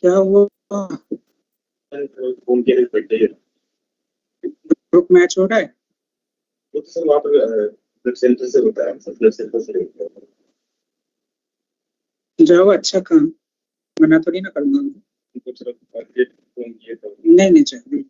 क्या हुआ? Group match हो रहा है? वो तो सर वहाँ पर ब्लड सेंटर से होता है, ब्लड सेंटर से जाओ, अच्छा काम, मना थोड़ी ना करूंगा। नहीं नहीं चाहिए।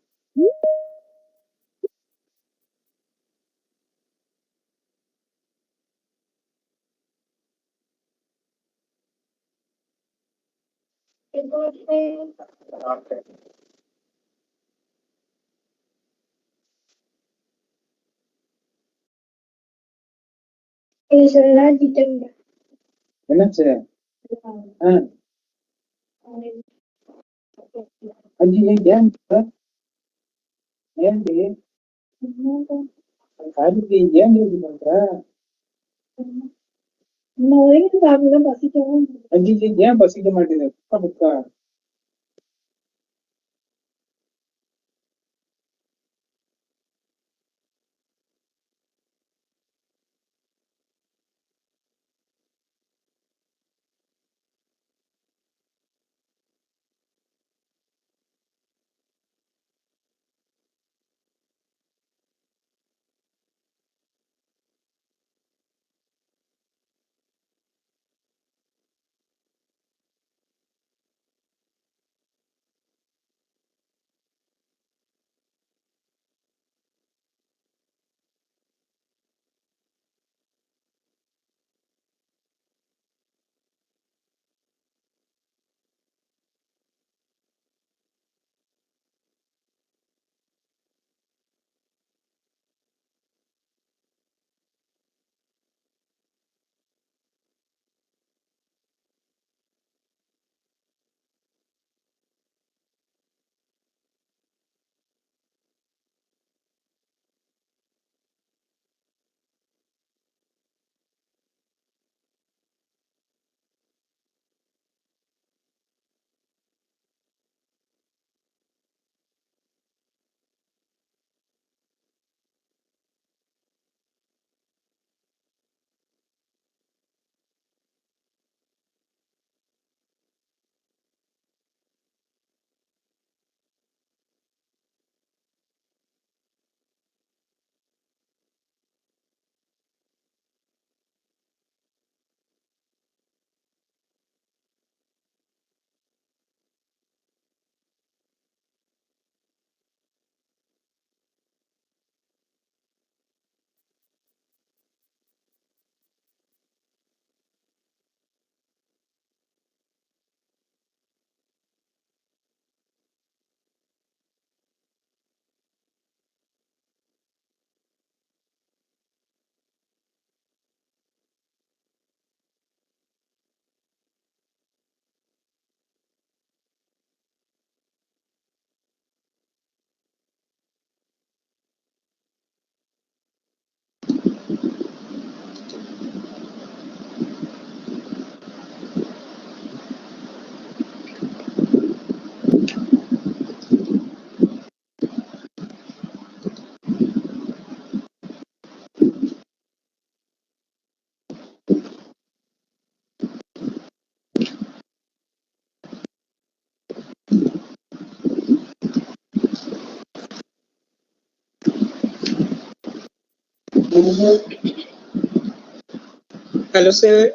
Hello, sir.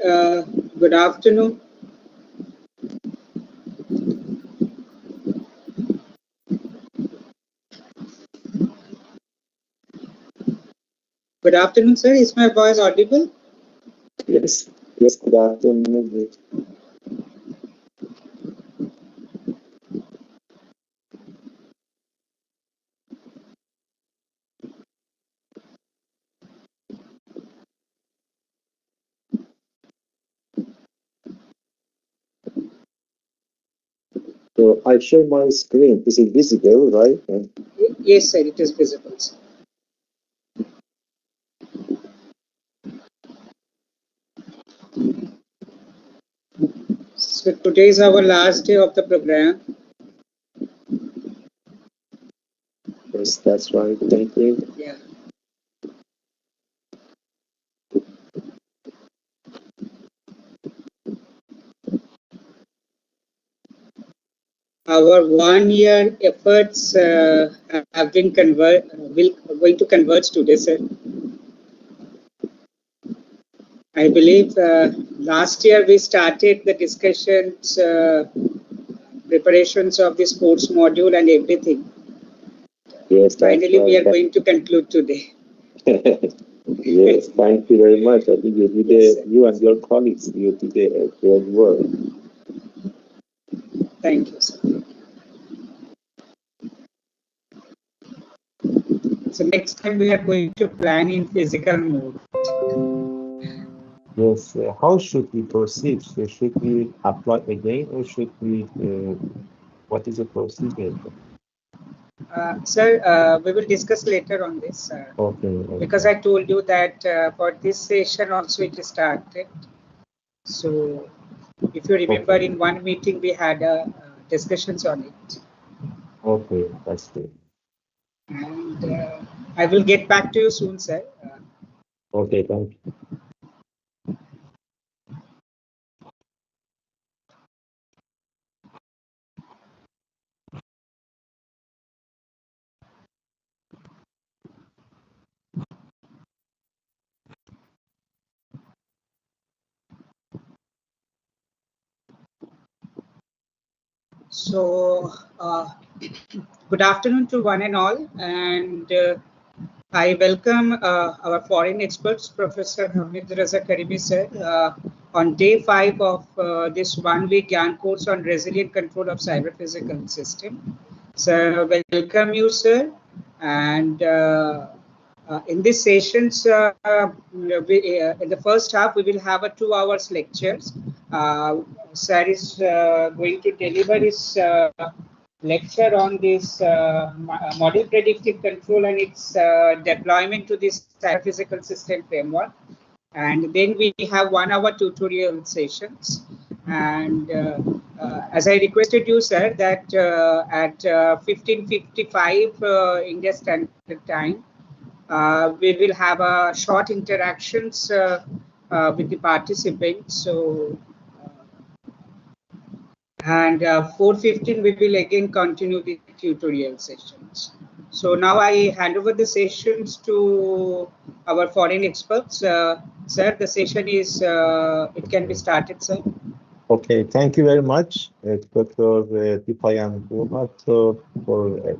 Good afternoon. Good afternoon, sir. Is my voice audible? Yes, yes, good afternoon. So I share my screen. Is it visible, right? Yes, sir. It is visible, sir. So today is our last day of the program. Yes, that's right. Thank you. Yeah. our 1 year efforts have been going to converge today, sir. I believe last year we started the discussions, preparations of the sports module and everything. Yes, finally we are going to conclude today. Yes, thank you very much. I think you and your colleagues, you did a great work. Thank you, sir. So next time we are going to plan in physical mode. Yes, how should we proceed? So should we apply again or should we, what is the procedure? Sir, we will discuss later on this. Okay. Because I told you that for this session also it started. So if you remember, in one meeting we had discussions on it. Okay, that's good. And I will get back to you soon, sir. Okay, thank you. So good afternoon to one and all, and I welcome our foreign experts, Professor Hamid Raza Karimi sir, on day 5 of this 1 week GiAN course on resilient control of cyber physical system. So welcome you, sir. And in this sessions, in the first half, we will have a 2 hours lectures. Sir is going to deliver his lecture on this model predictive control and its deployment to this physical system framework. And then we have 1 hour tutorial sessions. And as I requested you, sir, that at 15:55 India Standard Time, we will have a short interactions with the participants. So, and 4:15 we will again continue the tutorial sessions. So now I hand over the sessions to our foreign experts. Sir, the session is, it can be started, sir. Okay, thank you very much, Dr. Dipayan for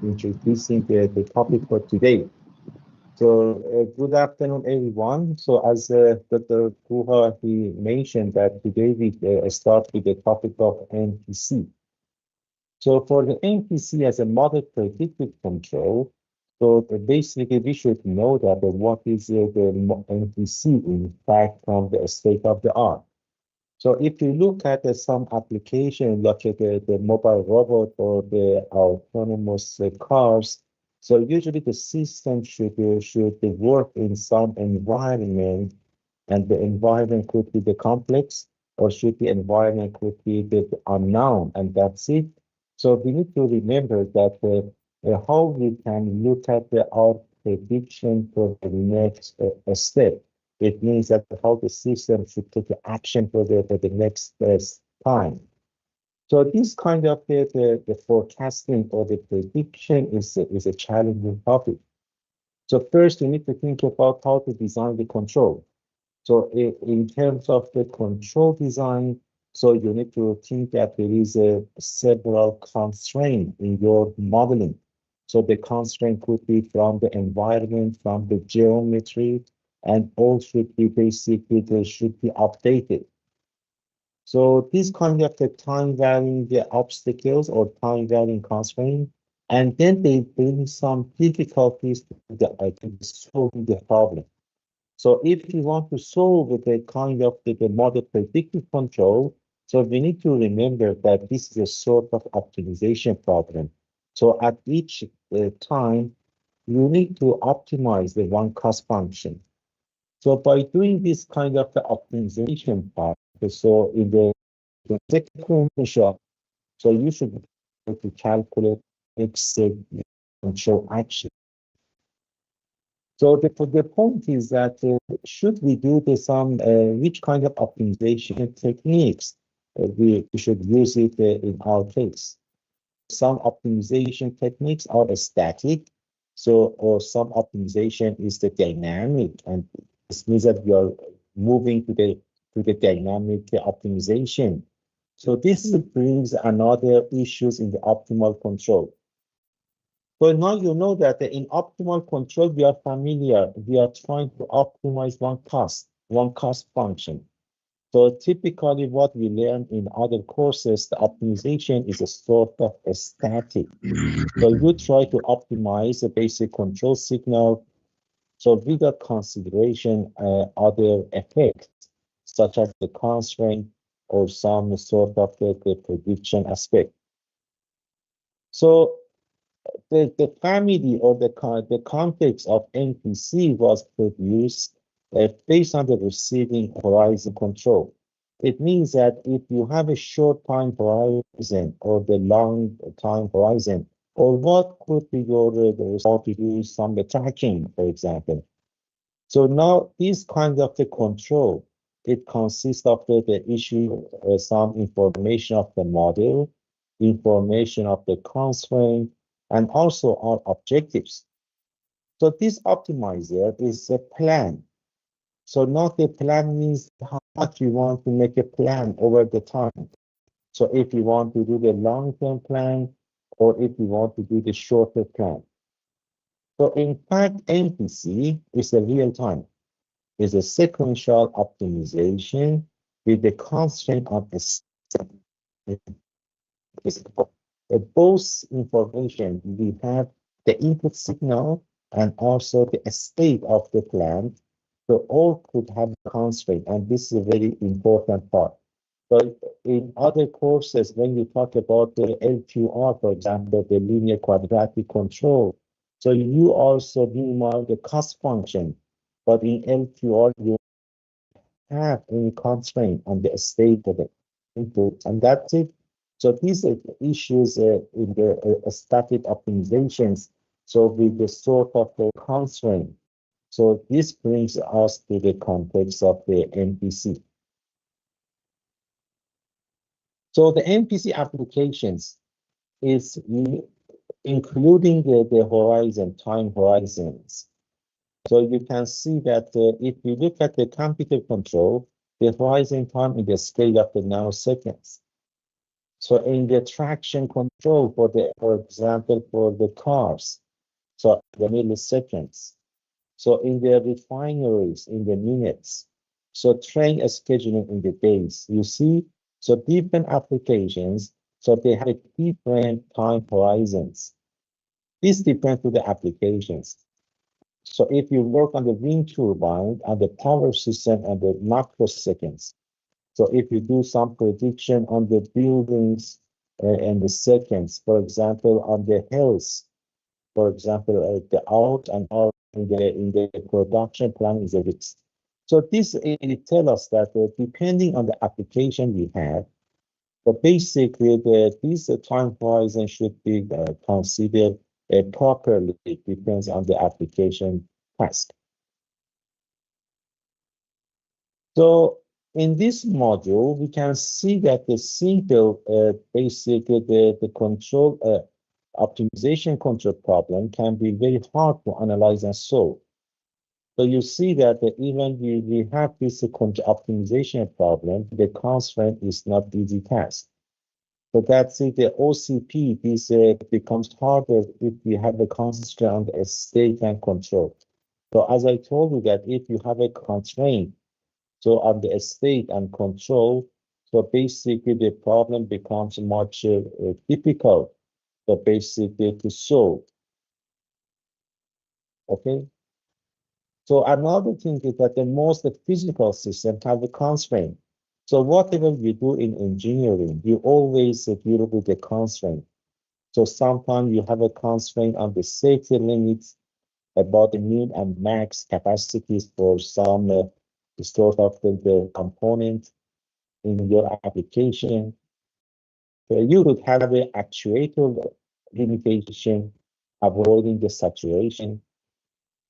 introducing the topic for today. So good afternoon, everyone. So as Dr. Guha, he mentioned that today we start with the topic of MPC. So for the MPC as a model predictive control, so basically we should know that what is the MPC in fact from the state of the art. So if you look at some application like the mobile robot or the autonomous cars, so usually the system should work in some environment, and the environment could be the complex, or should the environment could be the unknown, and that's it. So we need to remember that how we can look at our prediction for the next step. It means that how the system should take action for the next time. So this kind of the forecasting or the prediction is a challenging topic. So first, we need to think about how to design the control. So in terms of the control design, so you need to think that there is several constraints in your modeling. So the constraint could be from the environment, from the geometry, and all should be basically, they should be updated. So this kind of the time varying the obstacles or time varying constraint, and then they bring some difficulties to solving the problem. So if you want to solve the kind of the model predictive control, so we need to remember that this is a sort of optimization problem. So at each time, you need to optimize the one cost function. So by doing this kind of the optimization part, so in the second shot, so you should be able to calculate exit control action. So the point is that should we do some which kind of optimization techniques we should use it in our case. some optimization techniques are static. So, or some optimization is the dynamic, and this means that we are moving to the dynamic optimization. So this brings another issues in the optimal control. So now you know that in optimal control, we are familiar. We are trying to optimize one cost function. So typically what we learn in other courses, the optimization is a sort of a static. So you try to optimize a basic control signal. So without consideration other effects, such as the constraint or some sort of the prediction aspect. So the family or the context of NPC was produced based on the receiving horizon control. It means that if you have a short time horizon or the long time horizon, or what could be your result to do some tracking, for example. So now this kind of the control, it consists of the issue, some information of the model, information of the constraint, and also our objectives. So this optimizer is a plan. So not the plan means how much you want to make a plan over the time. So if you want to do the long-term plan, or if you want to do the shorter plan. So in fact, NPC is a real time. Is a sequential optimization with the constraint of both information. We have the input signal and also the state of the plan. So all could have a constraint, and this is a very important part. So in other courses, when you talk about the LQR, for example, the linear quadratic control, so you also minimize the cost function, but in LQR, you have any constraint on the state of the input, and that's it. So these are the issues in the static optimizations. So with the sort of the constraint. So this brings us to the context of the NPC. So the NPC applications is including the horizon, time horizons. So you can see that if you look at the computer control, the horizon time is the scale of the nanoseconds. So in the traction control for example, for the cars, so the milliseconds. So in the refineries, in the minutes. So train scheduling in the days. You see, so different applications, so they have different time horizons. This depends on the applications. So if you work on the wind turbine and the power system and the microseconds, so if you do some prediction on the buildings and the seconds, for example, on the health, for example, the out and out in the production plan is a risk. So this it tells us that depending on the application we have, but basically these time horizon should be considered properly. It depends on the application task. So in this module, we can see that the simple, basically the control optimization control problem can be very hard to analyze and solve. So you see that even we have this optimization problem, the constraint is not easy task. So that's it. The OCP this becomes harder if you have a constraint on the state and control. So as I told you that if you have a constraint, so on the state and control, so basically the problem becomes much difficult, so basically to solve. Okay. So another thing is that the most physical system have a constraint. So whatever we do in engineering, you always deal with the constraint. So sometimes you have a constraint on the safety limits about the min and max capacities for some sort of the component in your application. So you would have an actuator limitation, avoiding the saturation,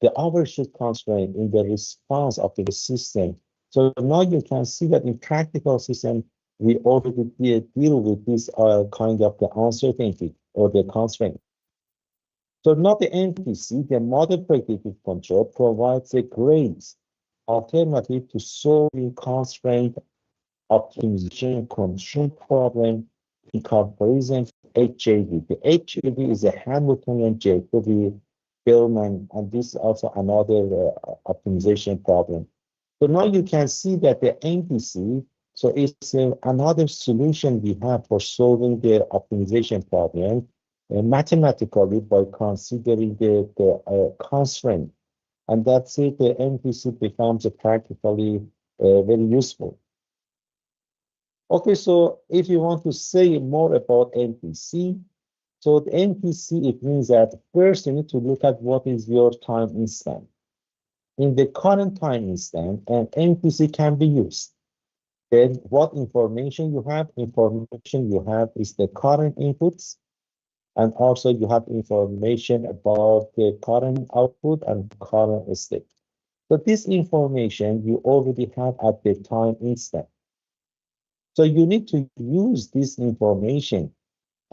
the overshoot constraint in the response of the system. So now you can see that in practical system, we already deal with this kind of the uncertainty. or the constraint. So not the MPC, the model predictive control provides a great alternative to solving constraint optimization control problem in comparison to HJD. The HJD is a Hamiltonian Jacobi Bellman, and this is also another optimization problem. So now you can see that the MPC, so it's another solution we have for solving the optimization problem mathematically by considering the constraint. And that's it, the MPC becomes practically very useful. Okay, so if you want to say more about MPC, so the MPC, it means that first you need to look at what is your time instant. In the current time instant, an MPC can be used. Then what information you have? Information you have is the current inputs, and also you have information about the current output and current state. So this information you already have at the time instant. So you need to use this information,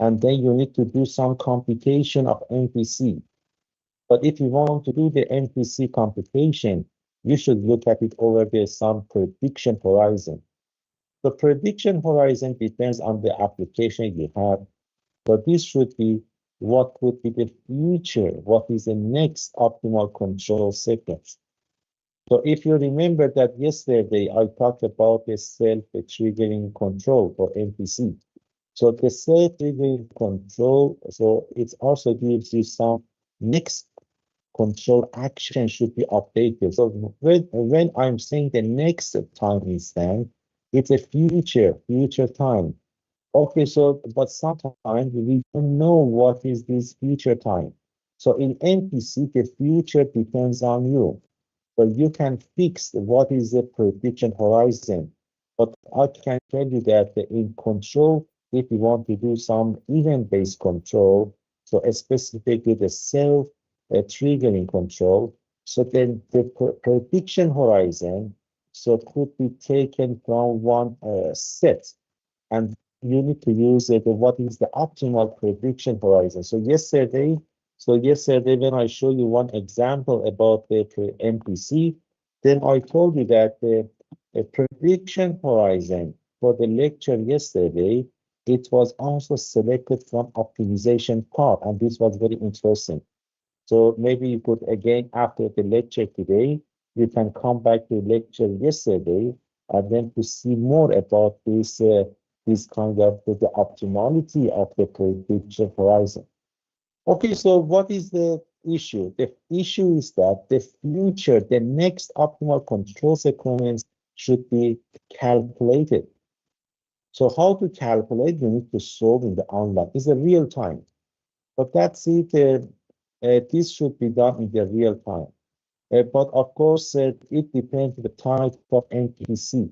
and then you need to do some computation of MPC. But if you want to do the MPC computation, you should look at it over some prediction horizon. The prediction horizon depends on the application you have, but this should be what would be the future, what is the next optimal control sequence. So if you remember that yesterday I talked about the self-triggering control for MPC. So the self-triggering control, so it also gives you some next control action should be updated. So when I'm saying the next time instant, it's a future time. Okay, so but sometimes we don't know what is this future time. So in MPC, the future depends on you. But you can fix what is the prediction horizon. But I can tell you that in control, if you want to do some event-based control, so specifically the self-triggering control, so then the prediction horizon so could be taken from one set, and you need to use what is the optimal prediction horizon. So yesterday when I show you one example about the MPC, then I told you that the prediction horizon for the lecture yesterday, it was also selected from optimization part, and this was very interesting. So maybe you could, again, after the lecture today, you can come back to lecture yesterday and then to see more about this kind of the optimality of the prediction horizon. Okay, so what is the issue? The issue is that the future, the next optimal control sequence should be calculated. So how to calculate? You need to solve in the online. It's a real time, but that's it. This should be done in the real time. But of course, it depends on the type of MPC.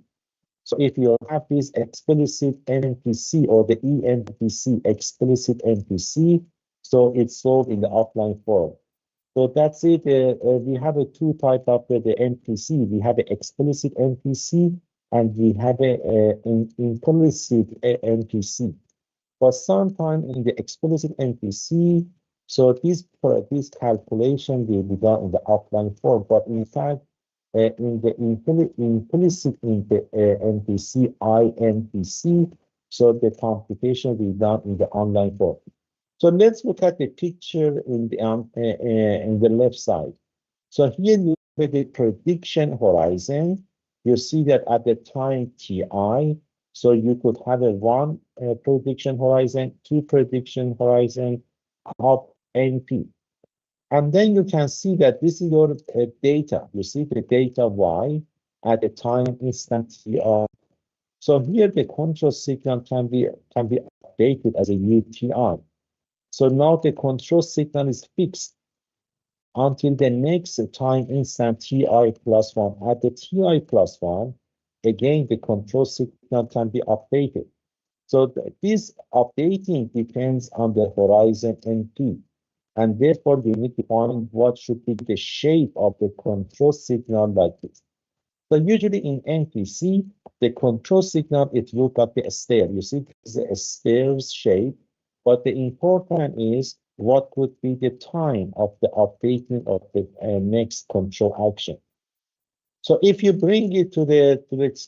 So if you have this explicit MPC or the eMPC, explicit MPC, so it's solved in the offline form. So that's it. We have two types of the MPC. We have an explicit MPC and we have an implicit MPC. But sometimes in the explicit MPC, so this calculation will be done in the offline form. But in fact, in the implicit in the MPC, IMPC, so the computation will be done in the online form. So let's look at the picture in the left side. So here you have the prediction horizon. You see that at the time TI, so you could have a one prediction horizon, two prediction horizon of NP. And then you can see that this is your data. You see the data Y at the time instant TI. So here the control signal can be updated as a UTI. So now the control signal is fixed until the next time instant TI plus 1. At the TI plus 1, again, the control signal can be updated. So this updating depends on the horizon NP. And therefore, you need to find what should be the shape of the control signal like this. So usually in MPC, the control signal, it looks like a stair. You see, it's a stair shape. But the important is what could be the time of the updating of the next control action. So if you bring it to the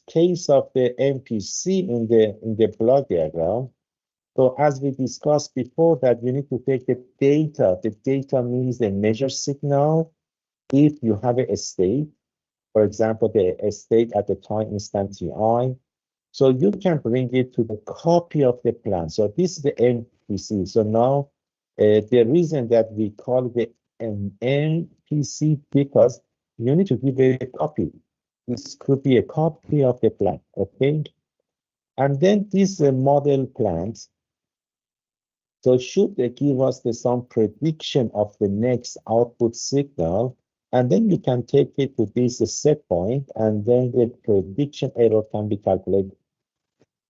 case of the MPC in the block diagram, so as we discussed before, that you need to take the data. The data means the measure signal. If you have a state, for example, the state at the time instant Ti, so you can bring it to the copy of the plan. So this is the MPC. So now the reason that we call it an MPC because you need to give it a copy. This could be a copy of the plan, okay? And then these model plans, so should they give us some prediction of the next output signal, and then you can take it to this set point, and then the prediction error can be calculated.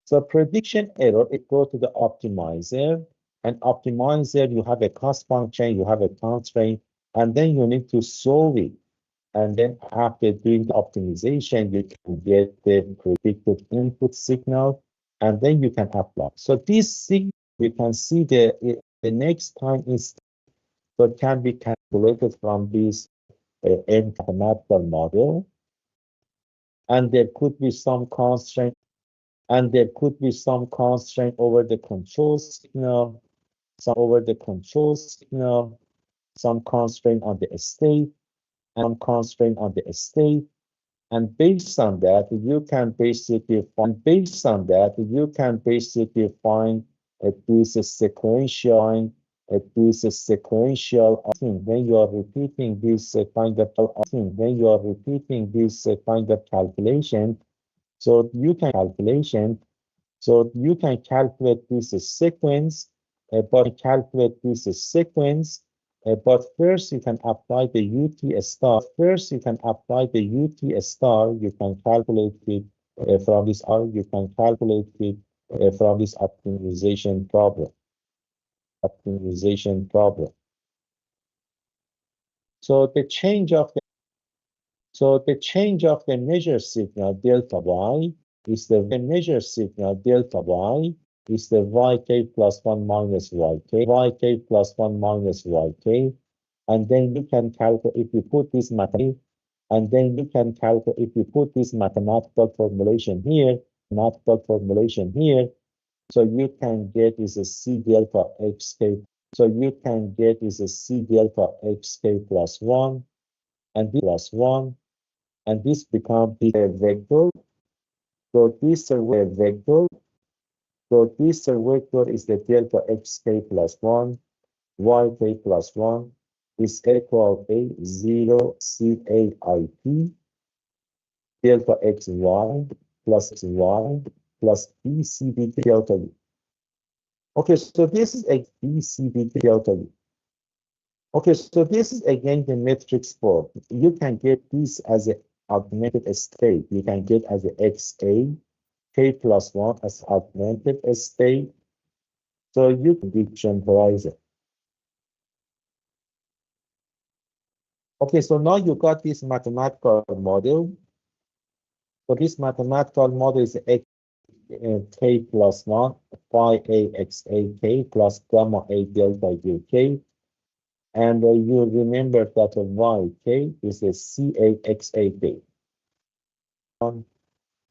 So prediction error, it goes to the optimizer, and optimizer, you have a cost function, you have a constraint, and then you need to solve it. And then after doing the optimization, you can get the predicted input signal, and then you can apply. So this signal, you can see the next time is, so it can be calculated from this mathematical model. And there could be some constraint, over the control signal, some constraint on the state, and constraint on the state, and based on that you can basically find this sequential when you are repeating this kind of calculation. So you can calculate this sequence, but first you can apply the UT star. You can calculate it from this, or you can calculate it from this optimization problem. So the change of the measure signal delta y is the yk plus 1 minus yk, and then you can calculate if you put this mathematical formulation here, so you can get is a C delta xk. So you can get is a C delta xk plus 1, and this becomes the vector. So this vector is the delta xk plus 1, yk plus 1 is equal to 0 CAIP delta xy plus BCB delta u. Okay, so this is a BCB delta u. Okay, so this is again the matrix form. You can get this as an augmented state. You can get as a XA, K plus 1 as augmented state. So you can prediction horizon. Okay, so now you got this mathematical model. So this mathematical model is X, K plus 1, phi A X A K plus gamma A delta UK. And you remember that YK is a CAXAK.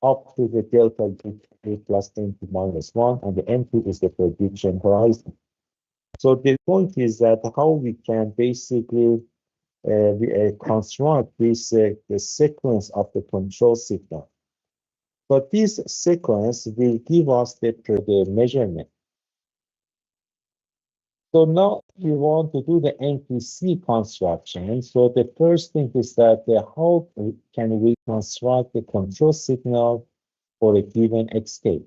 Up to the delta UK plus NP minus 1, and the NP is the prediction horizon. So the point is that how we can basically construct this the sequence of the control signal. But this sequence will give us the measurement. So now we want to do the MPC construction. So the first thing is that how can we construct the control signal for a given XK?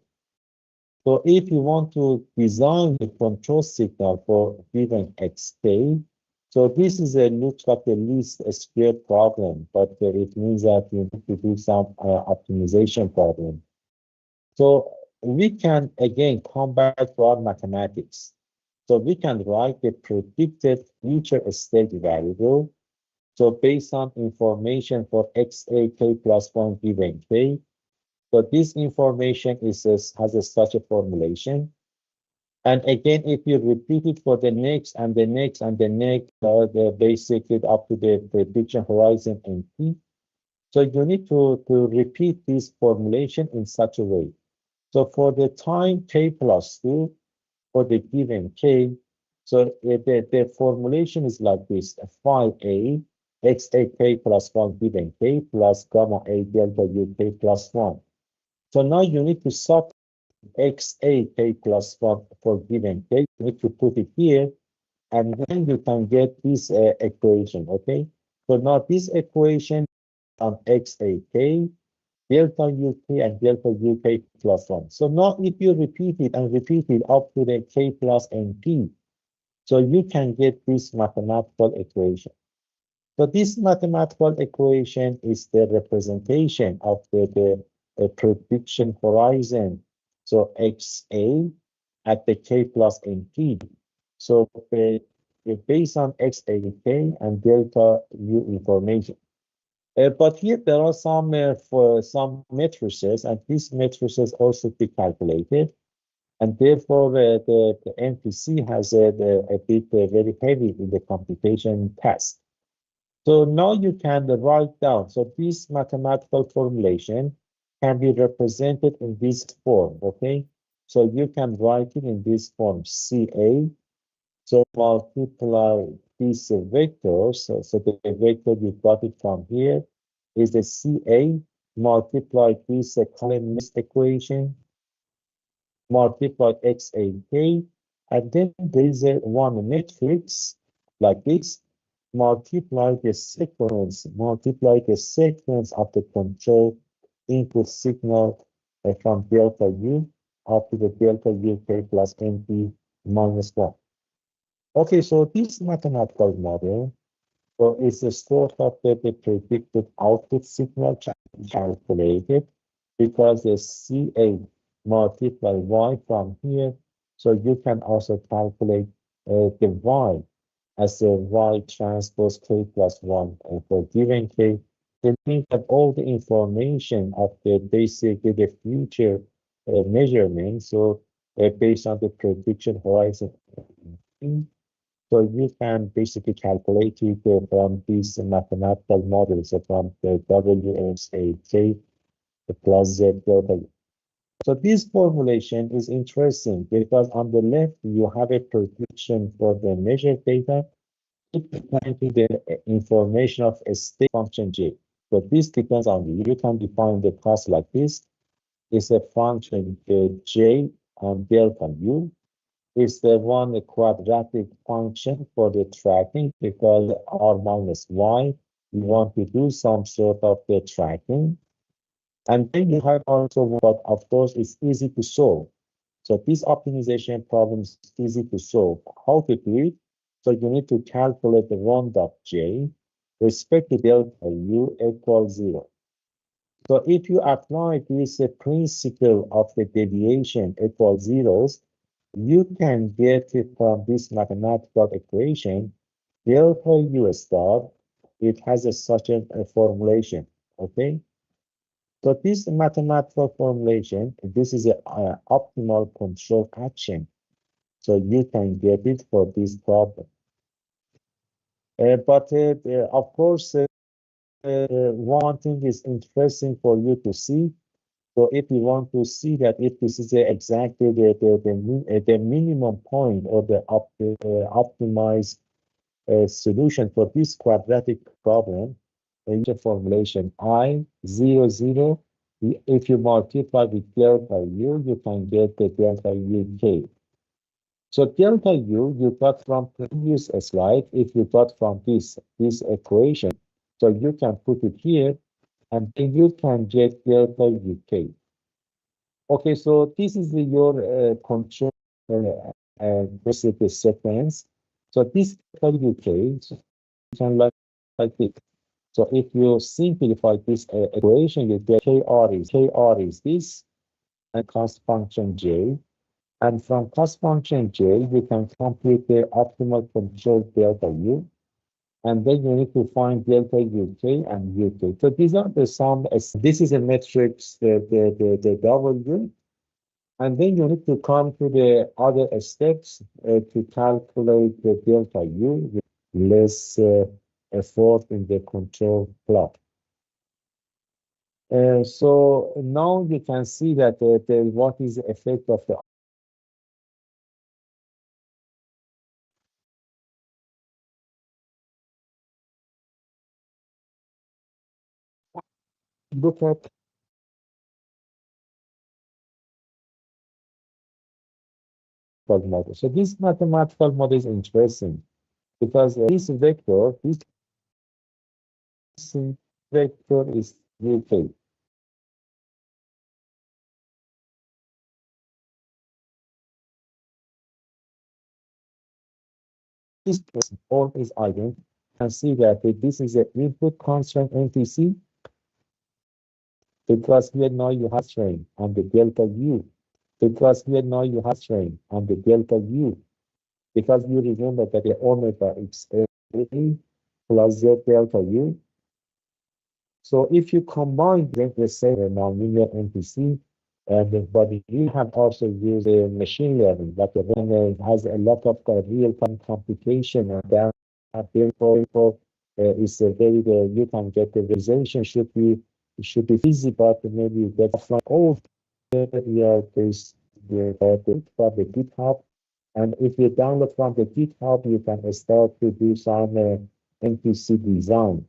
So if you want to design the control signal for a given XK, so this is looks like the least square problem, but it means that you need to do some optimization problem. So we can again come back to our mathematics. So we can write the predicted future state variable. So based on information for XAK plus 1 given K. So this information has such a formulation. And again, if you repeat it for the next and the next and the next, basically up to the prediction horizon and T. So you need to repeat this formulation in such a way. So for the time k plus 2, for the given k, so the formulation is like this: phi a xak plus 1 given k plus gamma a delta uk plus 1. So now you need to substitute xak plus 1 for given k. You need to put it here, and then you can get this equation, okay? So now this equation on xak, delta uk, and delta uk plus 1. So now if you repeat it and repeat it up to the k plus np, so you can get this mathematical equation. So this mathematical equation is the representation of the prediction horizon. So XA at the k plus np. So based on XAK and delta U information. But here there are some for some matrices, and these matrices also be calculated, and therefore the MPC has a bit very heavy in the computation task. So now you can write down. So this mathematical formulation can be represented in this form. Okay, so you can write it in this form: CA. So multiply these vectors. So the vector you got it from here is the CA, multiply this column equation, multiply XAK, and then there is one matrix like this, multiply the sequence of the control input signal from delta U up to the delta UK plus NP minus 1. Okay, so this mathematical model, so it's a sort of the predicted output signal calculated, because the CA multiply Y from here, so you can also calculate the Y as the Y transpose K plus 1. And for given K, then we have all the information of the basically the future measurement. So based on the prediction horizon. So you can basically calculate it from these mathematical models, from the WSAK plus Z delta. So this formulation is interesting because on the left you have a prediction for the measured data. It depends on the information of a state function J. So this depends on you. You can define the class like this. It's a function J on delta U. Is the one quadratic function for the tracking, because R minus Y, you want to do some sort of the tracking. And then you have also what, of course, is easy to solve. So this optimization problem is easy to solve. How to do it? So you need to calculate the round of J, respect to delta U equals 0. So if you apply this principle of the deviation equals zeros, you can get it from this mathematical equation, delta U star. It has such a formulation, okay? So this mathematical formulation, this is an optimal control action. So you can get it for this problem. But of course, one thing is interesting for you to see. So if you want to see that if this is exactly the minimum point or the optimized solution for this quadratic problem, the formulation I00, if you multiply with delta U, you can get the delta UK. So delta U you got from previous slide. If you got from this equation, so you can put it here, and then you can get delta UK. Okay, so this is your control basically sequence. So this delta UK can like this. So if you simplify this equation, you get KR is this, and cost function J. And from cost function J, you can compute the optimal control delta U. And then you need to find delta UK and UK. So these are the sum. This is a matrix, the W. And then you need to come to the other steps to calculate the delta U with less effort in the control plot. So now you can see that what is the effect of the look at model. So this mathematical model is interesting because this vector is UK. This all is identical. You can see that this is an input constraint NTC because here now you have strain on the delta U. Because here now you have strain on the delta U. Because you remember that the omega is A plus Z delta U. So if you combine the same nonlinear NTC, but you have also used machine learning, that has a lot of real-time computation, and that therefore is a very you can get the visualization should be easy, but maybe you get from all this from the GitHub, and if you download from the GitHub, you can start to do some NTC design.